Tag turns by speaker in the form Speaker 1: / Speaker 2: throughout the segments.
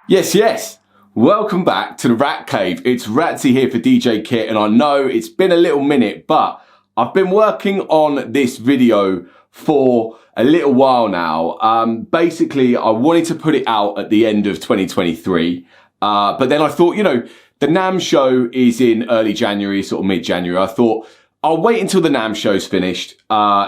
Speaker 1: Yes. Welcome back to the Rat Cave. It's Ratsy here for DJ Kit, and I know it's been a little minute, but I've been working on this video for a little while now. Basically, I wanted to put it out at the end of 2023, but then I thought, the NAMM show is in early January, sort of mid-January. I thought I'll wait until the NAMM show's finished,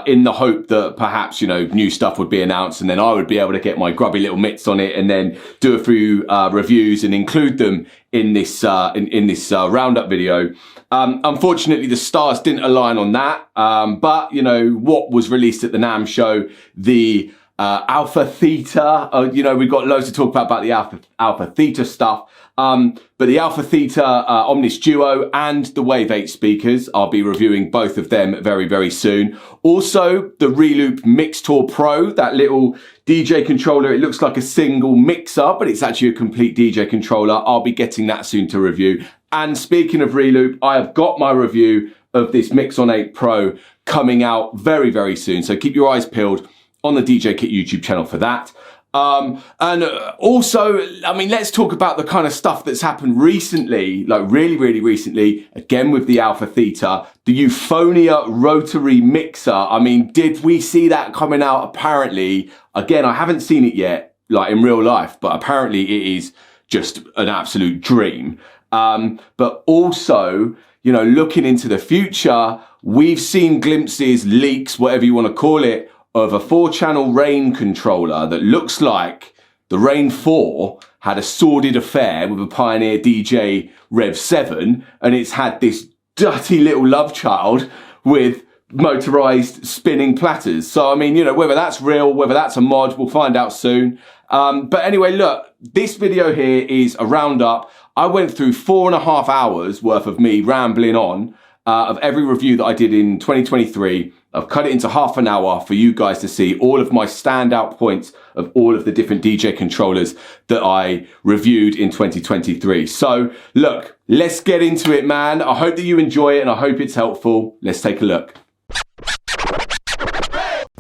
Speaker 1: in the hope that perhaps, new stuff would be announced, and then I would be able to get my grubby little mitts on it and then do a few reviews and include them in this roundup video. Unfortunately, the stars didn't align on that, but what was released at the NAMM show, the Alpha-Theta, we've got loads to talk about the Alpha-Theta stuff. But the Alpha-Theta Omnis-Duo and the Wave 8 speakers, I'll be reviewing both of them very, very soon. Also, the Reloop Mixstream Pro, that little DJ controller. It looks like a single mixer, but it's actually a complete DJ controller. I'll be getting that soon to review. And speaking of Reloop, I have got my review of this Mix-On 8 Pro coming out very, very soon. So keep your eyes peeled on the DJ Kit YouTube channel for that. And also, let's talk about the kind of stuff that's happened recently, like really, really recently, again with the Alpha-Theta, the Euphonia rotary mixer. Did we see that coming out? Apparently, again, I haven't seen it yet, like in real life, but apparently it is just an absolute dream. But also, looking into the future, we've seen glimpses, leaks, whatever you want to call it, of a 4-channel Rane controller that looks like the Rane 4 had a sordid affair with a Pioneer DJ REV5, and it's had this dirty little love child with motorized spinning platters. So, whether that's real, whether that's a mod, we'll find out soon. But anyway, look, this video here is a roundup. I went through 4.5 hours worth of me rambling on of every review that I did in 2023. I've cut it into half an hour for you guys to see all of my standout points of all of the different DJ controllers that I reviewed in 2023. So look, let's get into it, man. I hope that you enjoy it and I hope it's helpful. Let's take a look.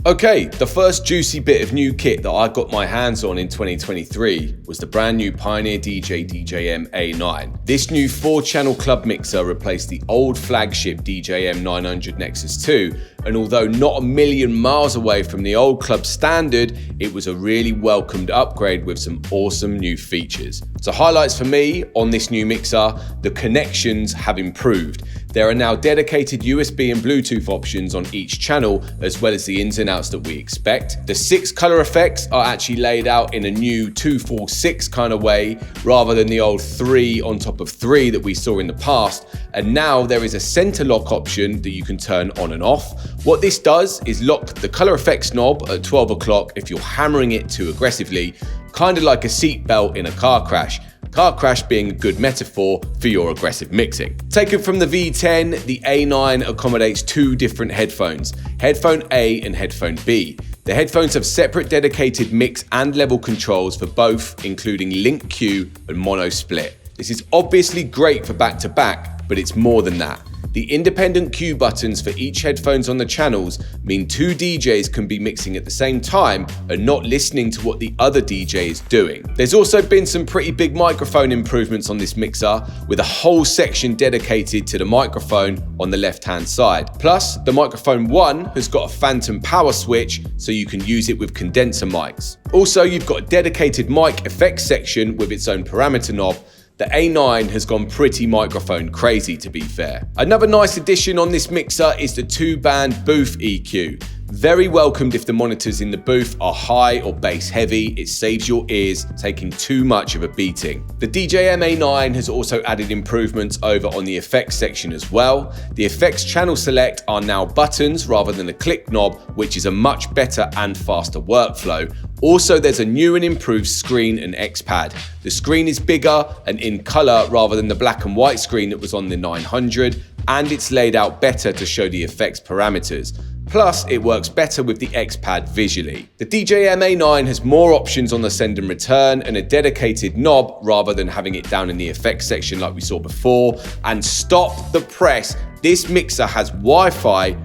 Speaker 1: Okay, the first juicy bit of new kit that I got my hands on in 2023 was the brand new Pioneer DJ DJM-A9. This new 4-channel club mixer replaced the old flagship DJM-900 Nexus 2, and although not a million miles away from the old club standard, it was a really welcomed upgrade with some awesome new features. So highlights for me on this new mixer, the connections have improved. There are now dedicated USB and Bluetooth options on each channel, as well as the ins and outs that we expect. The 6 color effects are actually laid out in a new 2-4-6 kind of way, rather than the old 3 on top of 3 that we saw in the past. And now there is a center lock option that you can turn on and off. What this does is lock the color effects knob at 12 o'clock if you're hammering it too aggressively, kind of like a seat belt in a car crash. Car crash being a good metaphor for your aggressive mixing. Taken from the V10, the A9 accommodates 2 different headphones, headphone A and headphone B. The headphones have separate dedicated mix and level controls for both, including link Q and mono split. This is obviously great for back-to-back, but it's more than that. The independent Q buttons for each headphones on the channels mean 2 DJs can be mixing at the same time and not listening to what the other DJ is doing. There's also been some pretty big microphone improvements on this mixer, with a whole section dedicated to the microphone on the left-hand side. Plus, the microphone 1 has got a phantom power switch, so you can use it with condenser mics. Also, you've got a dedicated mic effects section with its own parameter knob. The A9 has gone pretty microphone crazy, to be fair. Another nice addition on this mixer is the 2-band booth EQ. Very welcomed if the monitors in the booth are high or bass heavy. It saves your ears taking too much of a beating. The DJM-A9 has also added improvements over on the effects section as well. The effects channel select are now buttons rather than a click knob, which is a much better and faster workflow. Also, there's a new and improved screen and X-Pad. The screen is bigger and in color rather than the black and white screen that was on the 900, and it's laid out better to show the effects parameters. Plus, it works better with the X-Pad visually. The DJM-A9 has more options on the send and return and a dedicated knob rather than having it down in the effects section like we saw before. And stop the press, this mixer has Wi-Fi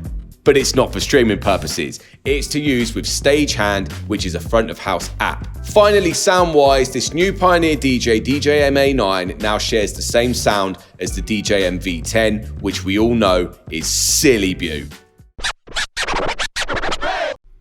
Speaker 1: But it's not for streaming purposes. It's to use with Stagehand, which is a front of house app. Finally, sound-wise, this new Pioneer DJ DJM-A9 now shares the same sound as the DJM V10, which we all know is silly beaut.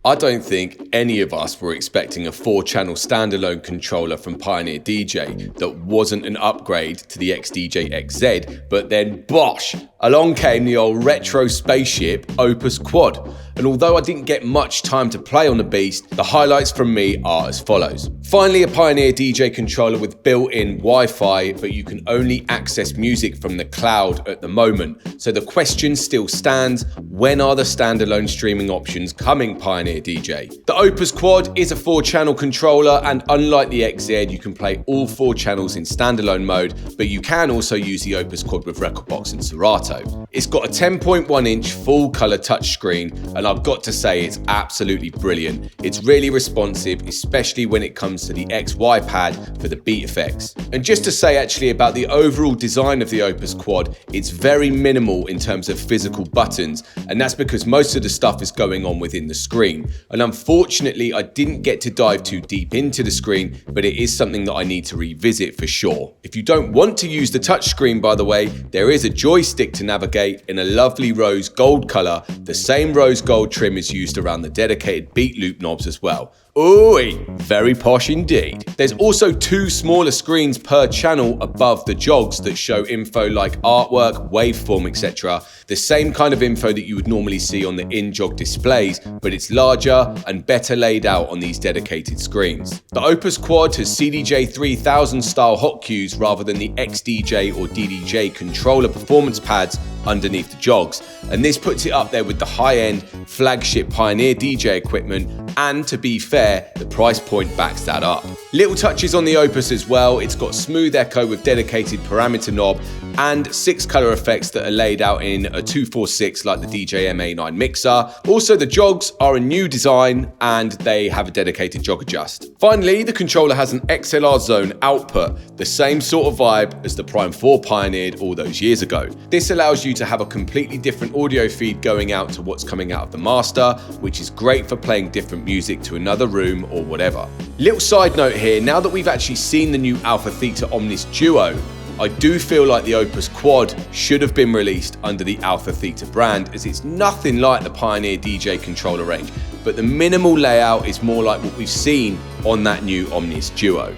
Speaker 1: I don't think any of us were expecting a 4-channel standalone controller from Pioneer DJ that wasn't an upgrade to the XDJ-XZ, but then bosh! Along came the old retro spaceship Opus-Quad. And although I didn't get much time to play on the beast, the highlights from me are as follows. Finally, a Pioneer DJ controller with built-in Wi-Fi, but you can only access music from the cloud at the moment. So the question still stands, when are the standalone streaming options coming, Pioneer DJ? The Opus-Quad is a 4-channel controller, and unlike the XZ, you can play all 4 channels in standalone mode, but you can also use the Opus-Quad with Rekordbox and Serato. It's got a 10.1-inch full-color touchscreen, and I've got to say it's absolutely brilliant. It's really responsive, especially when it comes to the XY pad for the beat effects. And just to say actually about the overall design of the Opus-Quad, it's very minimal in terms of physical buttons, and that's because most of the stuff is going on within the screen. And unfortunately, I didn't get to dive too deep into the screen, but it is something that I need to revisit for sure. If you don't want to use the touchscreen, by the way, there is a joystick to navigate in a lovely rose gold color. The same rose gold trim is used around the dedicated beat loop knobs as well. Ooh, very posh indeed. There's also 2 smaller screens per channel above the jogs that show info like artwork, waveform, etc. The same kind of info that you would normally see on the in-jog displays, but it's larger and better laid out on these dedicated screens. The Opus-Quad has CDJ-3000 style hot cues rather than the XDJ or DDJ controller performance pads underneath the jogs, and this puts it up there with the high-end flagship Pioneer DJ equipment, and to be fair, the price point backs that up. Little touches on the Opus as well. It's got smooth echo with dedicated parameter knob and 6 color effects that are laid out in a 246 like the DJM-A9 mixer. Also, the jogs are a new design and they have a dedicated jog adjust. Finally, the controller has an XLR zone output, the same sort of vibe as the Prime 4 pioneered all those years ago. This allows you to have a completely different audio feed going out to what's coming out of the master, which is great for playing different music to another room or whatever. Little side note here, now that we've actually seen the new Alpha-Theta Omnis-Duo, I do feel like the Opus-Quad should have been released under the Alpha-Theta brand, as it's nothing like the Pioneer DJ controller range, but the minimal layout is more like what we've seen on that new Omnis-Duo.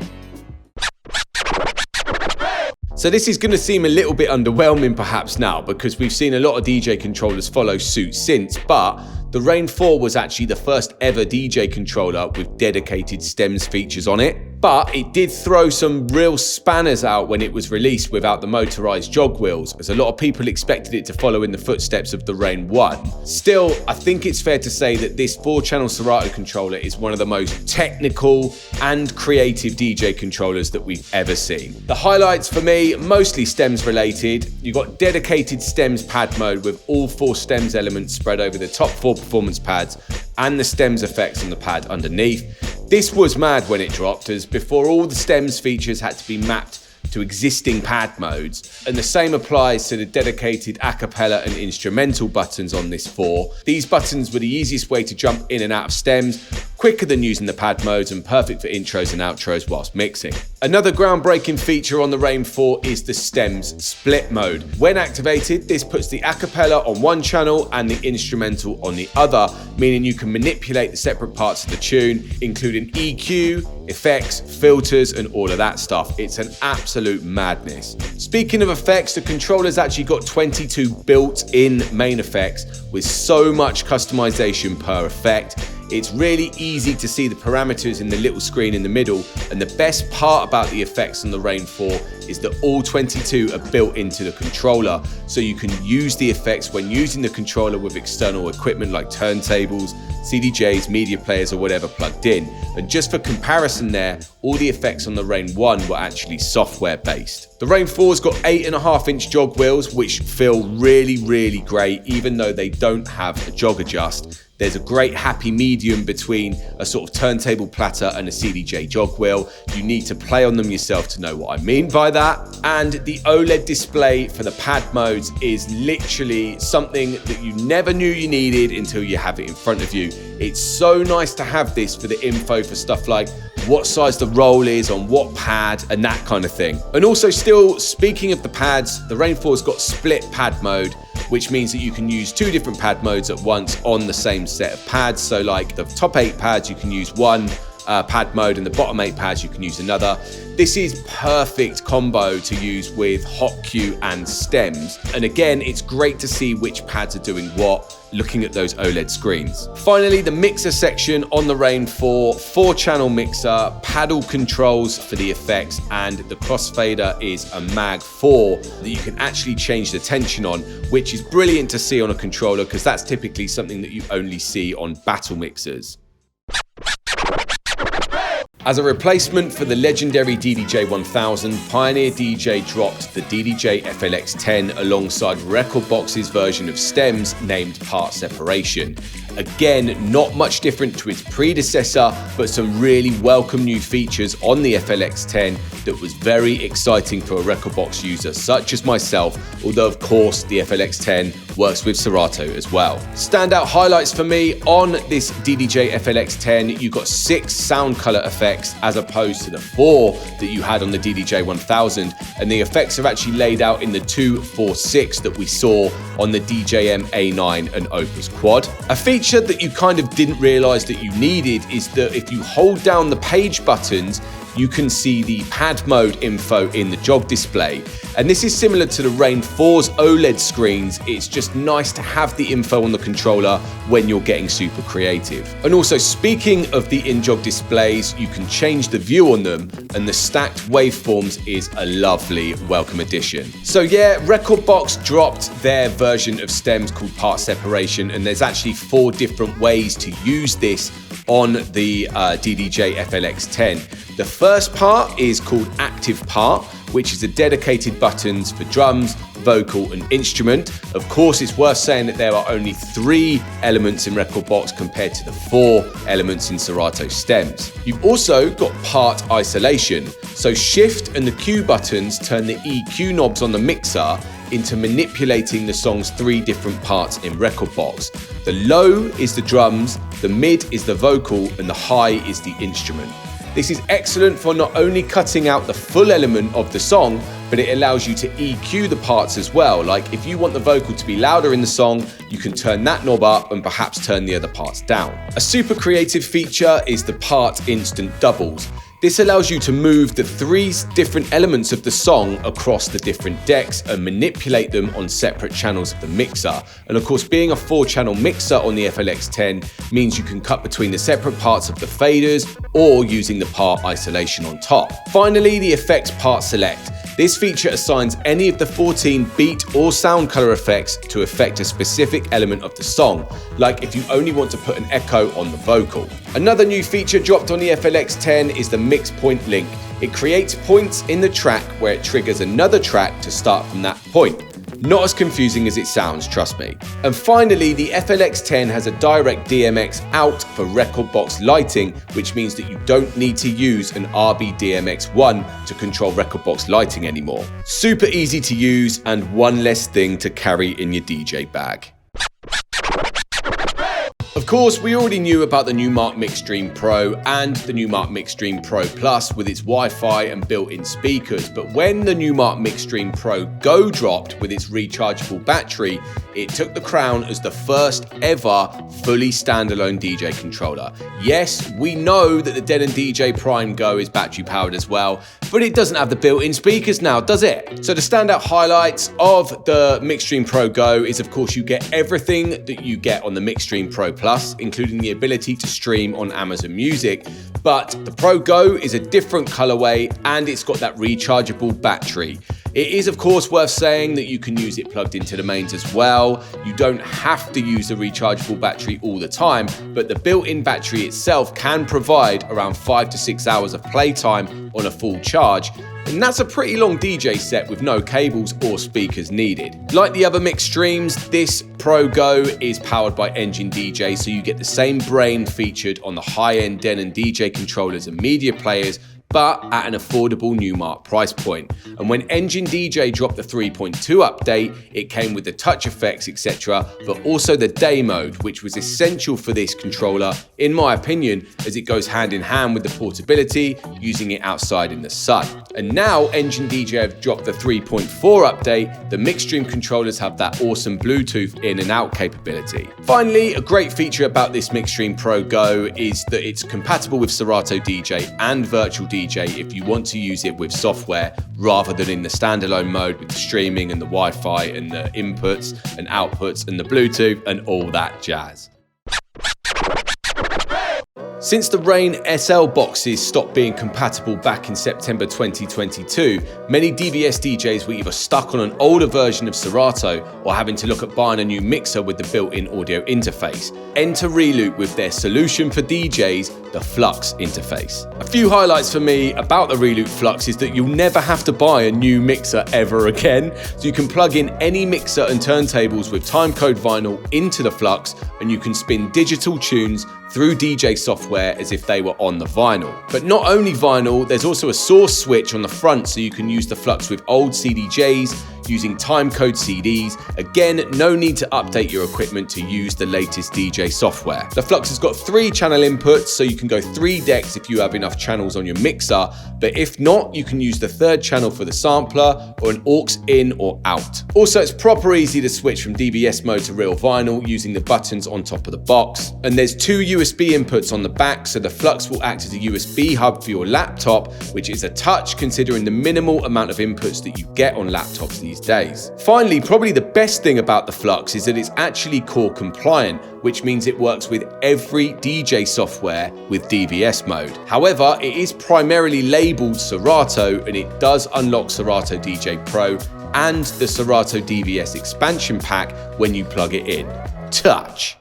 Speaker 1: So this is going to seem a little bit underwhelming perhaps now, because we've seen a lot of DJ controllers follow suit since, but the Rane 4 was actually the first ever DJ controller with dedicated stems features on it. But it did throw some real spanners out when it was released without the motorized jog wheels, as a lot of people expected it to follow in the footsteps of the Rane 1. Still, I think it's fair to say that this 4-channel Serato controller is one of the most technical and creative DJ controllers that we've ever seen. The highlights for me, mostly stems related. You've got dedicated stems pad mode with all 4 stems elements spread over the top 4 performance pads and the stems effects on the pad underneath. This was mad when it dropped, as before all the stems features had to be mapped to existing pad modes, and the same applies to the dedicated acapella and instrumental buttons on this 4. These buttons were the easiest way to jump in and out of stems, quicker than using the pad modes, and perfect for intros and outros whilst mixing. Another groundbreaking feature on the Rane 4 is the stems split mode. When activated, this puts the acapella on one channel and the instrumental on the other, meaning you can manipulate the separate parts of the tune, including EQ, effects, filters, and all of that stuff. It's an absolute madness. Speaking of effects, the controller's actually got 22 built-in main effects with so much customization per effect. It's really easy to see the parameters in the little screen in the middle, and the best part about the effects on the Rane 4 is that all 22 are built into the controller, so you can use the effects when using the controller with external equipment like turntables, CDJs, media players, or whatever plugged in. And just for comparison there, all the effects on the Rane 1 were actually software based. The Rane 4's got 8.5-inch jog wheels, which feel really great, even though they don't have a jog adjust. There's a great happy medium between a sort of turntable platter and a CDJ jog wheel. You need to play on them yourself to know what I mean by that. And the OLED display for the pad modes is literally something that you never knew you needed until you have it in front of you. It's so nice to have this for the info for stuff like what size the roll is on what pad and that kind of thing. And also still, speaking of the pads, the Rane 4's got split pad mode, which means that you can use 2 different pad modes at once on the same set of pads. So like the top 8 pads, you can use one pad mode, and the bottom 8 pads, you can use another. This is perfect combo to use with hot cue and stems. And again, it's great to see which pads are doing what, looking at those OLED screens. Finally, the mixer section on the Rane 4, 4-channel mixer, paddle controls for the effects, and the crossfader is a Mag 4 that you can actually change the tension on, which is brilliant to see on a controller because that's typically something that you only see on battle mixers. As a replacement for the legendary DDJ-1000, Pioneer DJ dropped the DDJ-FLX10 alongside Rekordbox's version of stems named Part Separation. Again, not much different to its predecessor, but some really welcome new features on the FLX10 that was very exciting for a Rekordbox user such as myself, although of course the FLX10 works with Serato as well. Standout highlights for me on this DDJ-FLX10, you got 6 sound color effects as opposed to the 4 that you had on the DDJ-1000, and the effects are actually laid out in the 2, 4, 6 that we saw on the DJM-A9 and Opus-Quad. A feature that you kind of didn't realize that you needed is that if you hold down the page buttons, you can see the pad mode info in the jog display. And this is similar to the Rane 4's OLED screens. It's just nice to have the info on the controller when you're getting super creative. And also, speaking of the in-jog displays, you can change the view on them, and the stacked waveforms is a lovely welcome addition. So yeah, Rekordbox dropped their version of stems called Part Separation, and there's actually 4 different ways to use this on the DDJ-FLX10. The first part is called Active Part, which is a dedicated buttons for drums, vocal and instrument. Of course, it's worth saying that there are only 3 elements in Rekordbox compared to the 4 elements in Serato stems. You've also got part isolation. So Shift and the Q buttons turn the EQ knobs on the mixer into manipulating the song's 3 different parts in Rekordbox. The low is the drums, the mid is the vocal, and the high is the instrument. This is excellent for not only cutting out the full element of the song, but it allows you to EQ the parts as well. Like if you want the vocal to be louder in the song, you can turn that knob up and perhaps turn the other parts down. A super creative feature is the part instant doubles. This allows you to move the 3 different elements of the song across the different decks and manipulate them on separate channels of the mixer. And of course, being a 4-channel mixer on the FLX10 means you can cut between the separate parts of the faders or using the part isolation on top. Finally, the effects part select. This feature assigns any of the 14 beat or sound color effects to affect a specific element of the song, like if you only want to put an echo on the vocal. Another new feature dropped on the FLX10 is the mix point link. It creates points in the track where it triggers another track to start from that point. Not as confusing as it sounds, trust me. And finally, the FLX10 has a direct DMX out for Rekordbox lighting, which means that you don't need to use an RB-DMX1 to control Rekordbox lighting anymore. Super easy to use and one less thing to carry in your DJ bag. Of course, we already knew about the Numark Mixstream Pro and the Numark Mixstream Pro Plus with its Wi-Fi and built-in speakers, but when the Numark Mixstream Pro GO dropped with its rechargeable battery, it took the crown as the first ever fully standalone DJ controller. Yes, we know that the Denon DJ Prime GO is battery powered as well, but it doesn't have the built-in speakers now, does it? So the standout highlights of the Mixstream Pro GO is, of course, you get everything that you get on the Mixstream Pro Plus, including the ability to stream on Amazon Music, but the Pro GO is a different colorway and it's got that rechargeable battery. It is of course worth saying that you can use it plugged into the mains as well. You don't have to use a rechargeable battery all the time, but the built-in battery itself can provide around 5 to 6 hours of playtime on a full charge, and that's a pretty long DJ set with no cables or speakers needed. Like the other Mixstreams, this Pro GO is powered by Engine DJ, so you get the same brain featured on the high-end Denon DJ controllers and media players, but at an affordable Numark price point. And when Engine DJ dropped the 3.2 update, it came with the touch effects, etc., but also the day mode, which was essential for this controller, in my opinion, as it goes hand in hand with the portability, using it outside in the sun. And now Engine DJ have dropped the 3.4 update, the Mixstream controllers have that awesome Bluetooth in and out capability. Finally, a great feature about this Mixstream Pro GO is that it's compatible with Serato DJ and Virtual DJ if you want to use it with software rather than in the standalone mode with the streaming and the Wi-Fi and the inputs and outputs and the Bluetooth and all that jazz. Since the Rane SL boxes stopped being compatible back in September 2022, many DVS DJs were either stuck on an older version of Serato or having to look at buying a new mixer with the built-in audio interface. Enter Reloop with their solution for DJs, the Flux interface. A few highlights for me about the Reloop Flux is that you'll never have to buy a new mixer ever again, so you can plug in any mixer and turntables with timecode vinyl into the Flux, and you can spin digital tunes through DJ software as if they were on the vinyl. But not only vinyl, there's also a source switch on the front so you can use the Flux with old CDJs using timecode CDs. Again, no need to update your equipment to use the latest DJ software. The Flux has got 3 channel inputs, so you can go 3 decks if you have enough channels on your mixer, but if not, you can use the 3rd channel for the sampler or an aux in or out. Also, it's proper easy to switch from DVS mode to real vinyl using the buttons on top of the box. And there's 2 USB inputs on the back, so the Flux will act as a USB hub for your laptop, which is a touch considering the minimal amount of inputs that you get on laptops these days. Finally, probably the best thing about the Flux is that it's actually core compliant, which means it works with every DJ software with DVS mode. However, it is primarily labeled Serato, and it does unlock Serato DJ Pro and the Serato DVS expansion pack when you plug it in. Touch.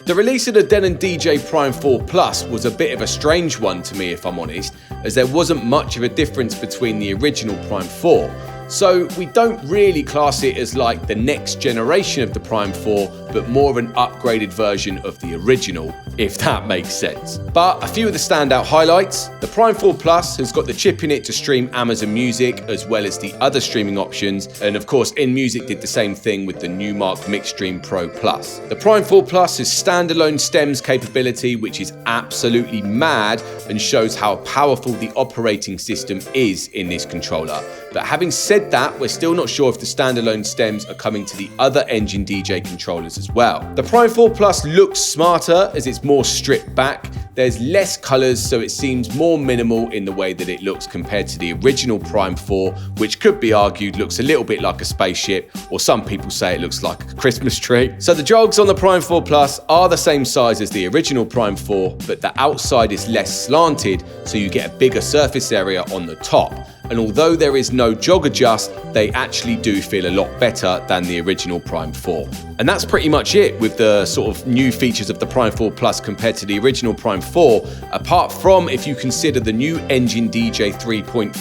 Speaker 1: The release of the Denon DJ Prime 4 Plus was a bit of a strange one to me, if I'm honest, as there wasn't much of a difference between the original Prime 4. So we don't really class it as like the next generation of the Prime 4, but more of an upgraded version of the original, if that makes sense. But a few of the standout highlights: the Prime 4 Plus has got the chip in it to stream Amazon Music as well as the other streaming options, and of course InMusic did the same thing with the Numark Mixstream Pro Plus. The Prime 4 Plus has standalone stems capability, which is absolutely mad and shows how powerful the operating system is in this controller. But having said that, we're still not sure if the standalone stems are coming to the other Engine DJ controllers as well. The Prime 4 Plus looks smarter as it's more stripped back. There's less colors, so it seems more minimal in the way that it looks compared to the original Prime 4, which could be argued looks a little bit like a spaceship, or some people say it looks like a Christmas tree. So the jogs on the Prime 4 Plus are the same size as the original Prime 4, but the outside is less slanted, so you get a bigger surface area on the top. And although there is no jog adjust, they actually do feel a lot better than the original Prime 4. And that's pretty much it with the sort of new features of the Prime 4 Plus compared to the original Prime 4, apart from if you consider the new Engine DJ 3.4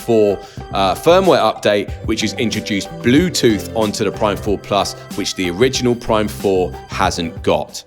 Speaker 1: firmware update, which has introduced Bluetooth onto the Prime 4 Plus, which the original Prime 4 hasn't got.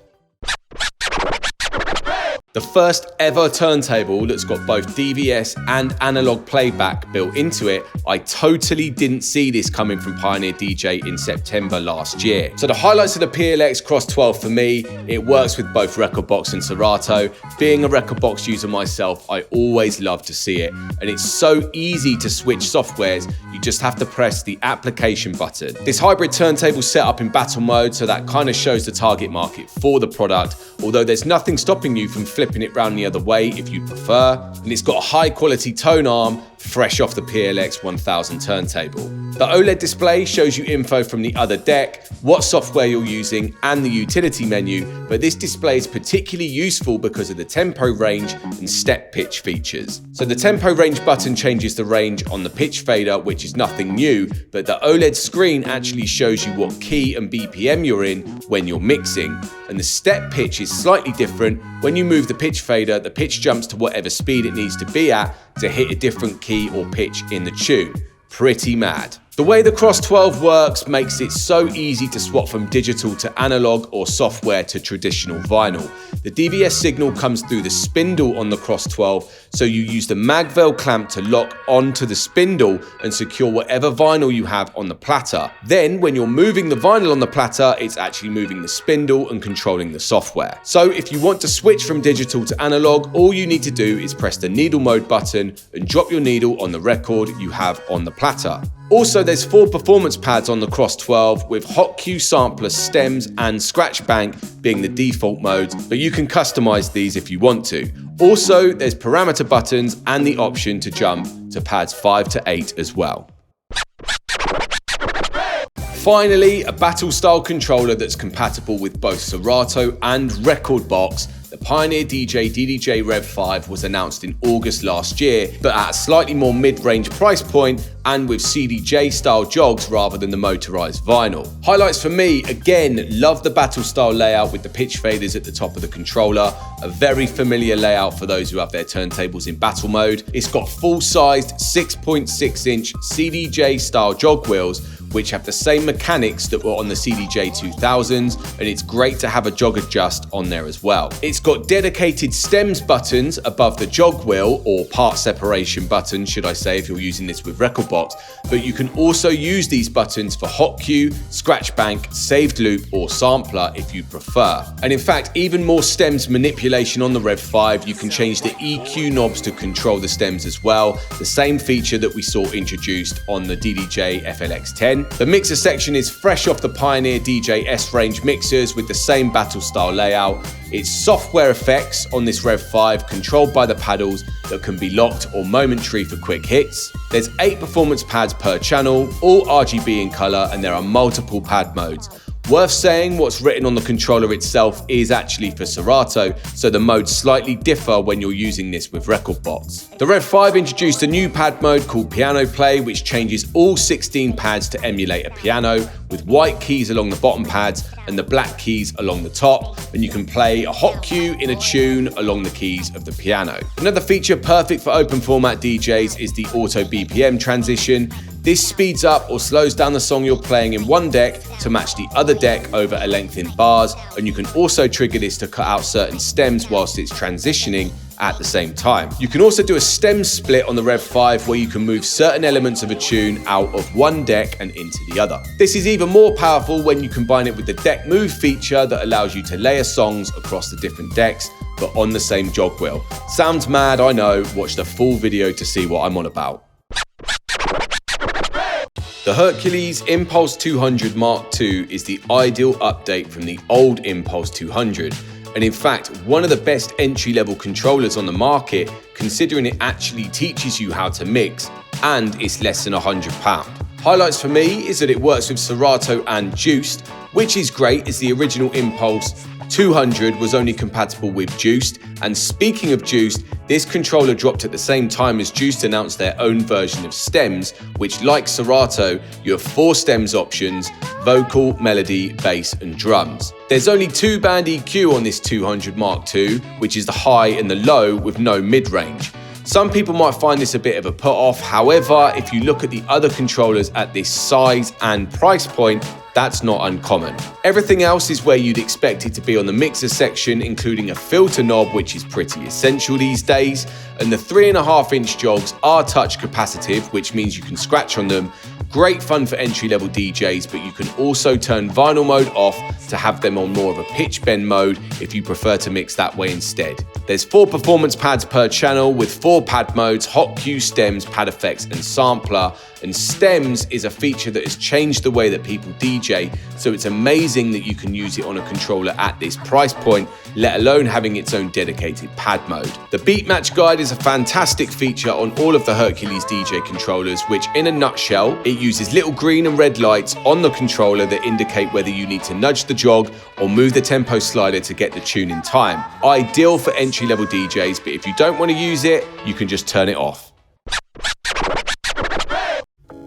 Speaker 1: The first ever turntable that's got both DVS and analog playback built into it. I totally didn't see this coming from Pioneer DJ in September last year. So the highlights of the PLX-CRSS12 for me, it works with both Rekordbox and Serato. Being a Rekordbox user myself, I always love to see it. And it's so easy to switch softwares, you just have to press the application button. This hybrid turntable set up in battle mode, so that kind of shows the target market for the product, although there's nothing stopping you from flipping flipping it round the other way if you prefer, and it's got a high quality tone arm fresh off the PLX1000 turntable. The OLED display shows you info from the other deck, what software you're using, and the utility menu, but this display is particularly useful because of the tempo range and step pitch features. So the tempo range button changes the range on the pitch fader, which is nothing new, but the OLED screen actually shows you what key and BPM you're in when you're mixing. And the step pitch is slightly different. When you move the pitch fader, the pitch jumps to whatever speed it needs to be at to hit a different key or pitch in the tune. Pretty mad. The way the Cross 12 works makes it so easy to swap from digital to analog or software to traditional vinyl. The DVS signal comes through the spindle on the Cross 12, so you use the Magvel clamp to lock onto the spindle and secure whatever vinyl you have on the platter. Then, when you're moving the vinyl on the platter, it's actually moving the spindle and controlling the software. So if you want to switch from digital to analog, all you need to do is press the needle mode button and drop your needle on the record you have on the platter. Also, there's 4 performance pads on the Cross 12 with hot cue sampler, stems and scratch bank being the default modes, but you can customize these if you want to. Also, there's parameter buttons and the option to jump to pads 5 to 8 as well. Finally, a battle style controller that's compatible with both Serato and Rekordbox. The Pioneer DJ DDJ-REV5 was announced in August last year, but at a slightly more mid-range price point and with CDJ style jogs rather than the motorized vinyl. Highlights for me, again, love the battle style layout with the pitch faders at the top of the controller, a very familiar layout for those who have their turntables in battle mode. It's got full-sized 6.6-inch CDJ style jog wheels, which have the same mechanics that were on the CDJ 2000s, and it's great to have a jog adjust on there as well. It's got dedicated stems buttons above the jog wheel, or part separation button, should I say, if you're using this with Rekordbox, but you can also use these buttons for hot cue, scratch bank, saved loop, or sampler if you prefer. And in fact, even more stems manipulation on the REV5, you can change the EQ knobs to control the stems as well, the same feature that we saw introduced on the DDJ-FLX10. The mixer section is fresh off the Pioneer DJ S-Range mixers with the same battle style layout. It's software effects on this REV5 controlled by the paddles that can be locked or momentary for quick hits. There's 8 performance pads per channel, all RGB in color, and there are multiple pad modes. Worth saying, what's written on the controller itself is actually for Serato, so the modes slightly differ when you're using this with Rekordbox. The REV5 introduced a new pad mode called Piano Play, which changes all 16 pads to emulate a piano, with white keys along the bottom pads and the black keys along the top, and you can play a hot cue in a tune along the keys of the piano. Another feature perfect for open format DJs is the auto BPM transition. This speeds up or slows down the song you're playing in one deck to match the other deck over a length in bars, and you can also trigger this to cut out certain stems whilst it's transitioning at the same time. You can also do a stem split on the REV5 where you can move certain elements of a tune out of one deck and into the other. This is even more powerful when you combine it with the deck move feature that allows you to layer songs across the different decks, but on the same jog wheel. Sounds mad, I know. Watch the full video to see what I'm on about. The Hercules Impulse 200 Mark II is the ideal update from the old Impulse 200, and in fact, one of the best entry-level controllers on the market, considering it actually teaches you how to mix, and it's less than £100. Highlights for me is that it works with Serato and Juiced, which is great as the original Impulse 200 was only compatible with Juiced, and speaking of Juiced, this controller dropped at the same time as Juiced announced their own version of stems, which, like Serato, you have 4 stems options: vocal, melody, bass and drums. There's only 2 band EQ on this 200 Mark II, which is the high and the low with no mid-range. Some people might find this a bit of a put-off, however, if you look at the other controllers at this size and price point, that's not uncommon. Everything else is where you'd expect it to be on the mixer section, including a filter knob, which is pretty essential these days, and the 3.5-inch jogs are touch capacitive, which means you can scratch on them. Great fun for entry-level DJs, but you can also turn vinyl mode off to have them on more of a pitch bend mode if you prefer to mix that way instead. There's 4 performance pads per channel with 4 pad modes: hot cue, stems, pad effects and sampler, and stems is a feature that has changed the way that people DJ, so it's amazing that you can use it on a controller at this price point, let alone having its own dedicated pad mode. The beat match guide is a fantastic feature on all of the Hercules DJ controllers, which in a nutshell, it uses little green and red lights on the controller that indicate whether you need to nudge the jog or move the tempo slider to get the tune in time. Ideal for entry-level DJs, but if you don't want to use it, you can just turn it off.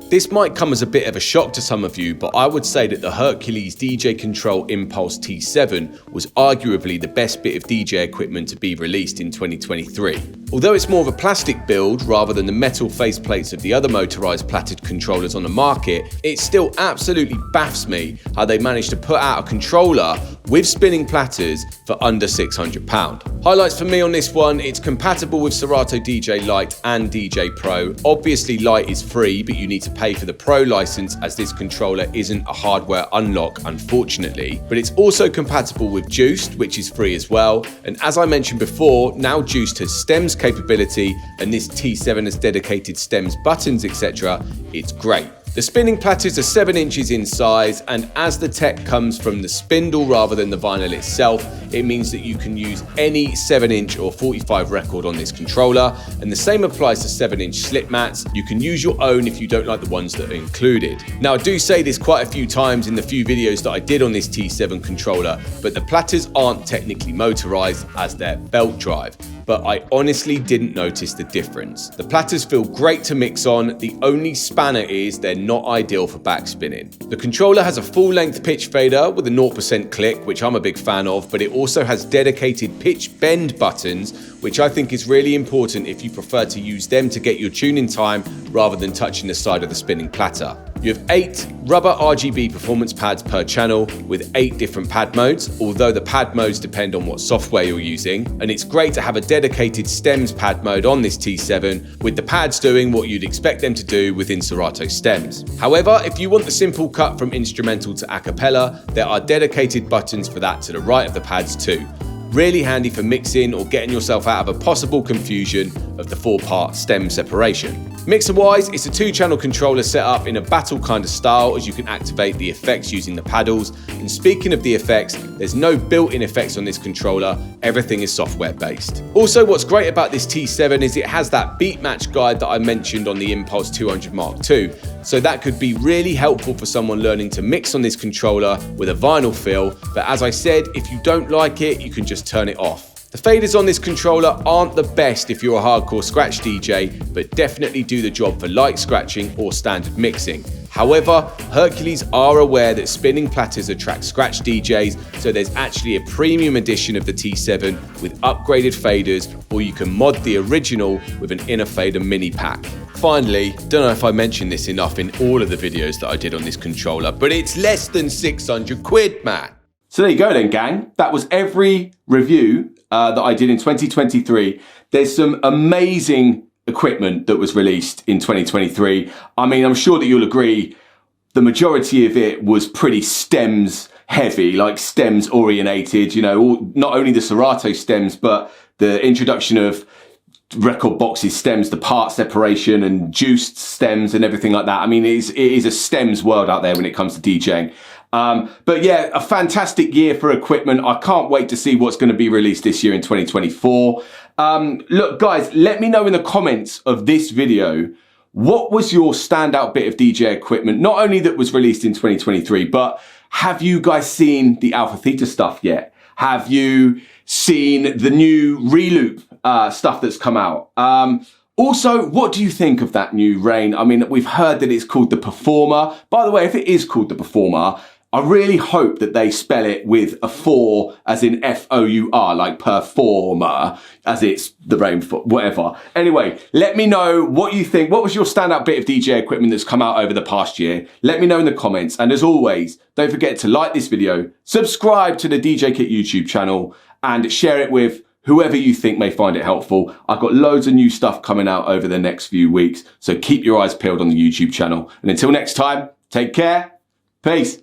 Speaker 1: This might come as a bit of a shock to some of you, but I would say that the Hercules DJ Control Impulse T7 was arguably the best bit of DJ equipment to be released in 2023. Although it's more of a plastic build rather than the metal faceplates of the other motorized platted controllers on the market, it still absolutely baffs me how they managed to put out a controller with spinning platters for under £600. Highlights for me on this one, it's compatible with Serato DJ Lite and DJ Pro. Obviously Lite is free, but you need to pay for the Pro license as this controller isn't a hardware unlock, unfortunately. But it's also compatible with Juiced, which is free as well. And as I mentioned before, now Juiced has stems capability, and this T7 has dedicated stems buttons, etc. It's great. The spinning platters are 7 inches in size, and as the tech comes from the spindle rather than the vinyl itself, it means that you can use any 7-inch or 45 record on this controller, and the same applies to 7-inch slip mats. You can use your own if you don't like the ones that are included. Now, I do say this quite a few times in the few videos that I did on this T7 controller, but the platters aren't technically motorized as they're belt drive. But I honestly didn't notice the difference. The platters feel great to mix on. The only spanner is they're not ideal for backspinning. The controller has a full-length pitch fader with a 0% click, which I'm a big fan of, but it also has dedicated pitch bend buttons, which I think is really important if you prefer to use them to get your tune in time rather than touching the side of the spinning platter. You have 8 rubber RGB performance pads per channel with 8 different pad modes, although the pad modes depend on what software you're using, and it's great to have a dedicated stems pad mode on this T7 with the pads doing what you'd expect them to do within Serato stems. However, if you want the simple cut from instrumental to a cappella, there are dedicated buttons for that to the right of the pads too. Really handy for mixing or getting yourself out of a possible confusion of the 4-part stem separation. Mixer-wise, it's a 2-channel controller set up in a battle kind of style, as you can activate the effects using the paddles. And speaking of the effects, there's no built-in effects on this controller, everything is software based. Also, what's great about this T7 is it has that beat match guide that I mentioned on the Impulse 200 Mark II. So that could be really helpful for someone learning to mix on this controller with a vinyl feel. But as I said, if you don't like it, you can just turn it off. The faders on this controller aren't the best if you're a hardcore scratch DJ, but definitely do the job for light scratching or standard mixing. However, Hercules are aware that spinning platters attract scratch DJs, so there's actually a premium edition of the T7 with upgraded faders, or you can mod the original with an inner fader mini pack. Finally, don't know if I mentioned this enough in all of the videos that I did on this controller, but it's less than 600 quid, man. So there you go then, gang. That was every review that I did in 2023. There's some amazing equipment that was released in 2023. I mean, I'm sure that you'll agree the majority of it was pretty stems heavy, like stems orientated, you know, not only the Serato stems, but the introduction of record boxes stems, the part separation and juiced stems and everything like that. I mean, it is a stems world out there when it comes to DJing. But yeah, a fantastic year for equipment. I can't wait to see what's going to be released this year in 2024. Look, guys, let me know in the comments of this video, what was your standout bit of DJ equipment, not only that was released in 2023, but have you guys seen the Alpha-Theta stuff yet? Have you seen the new Reloop stuff that's come out? Also, what do you think of that new Rane? I mean, we've heard that it's called the Performer. By the way, if it is called the Performer, I really hope that they spell it with a 4 as in F-O-U-R, like performer, as it's the Rane FOUR, whatever. Anyway, let me know what you think. What was your standout bit of DJ equipment that's come out over the past year? Let me know in the comments. And as always, don't forget to like this video, subscribe to the DJ Kit YouTube channel, and share it with whoever you think may find it helpful. I've got loads of new stuff coming out over the next few weeks, so keep your eyes peeled on the YouTube channel. And until next time, take care. Peace.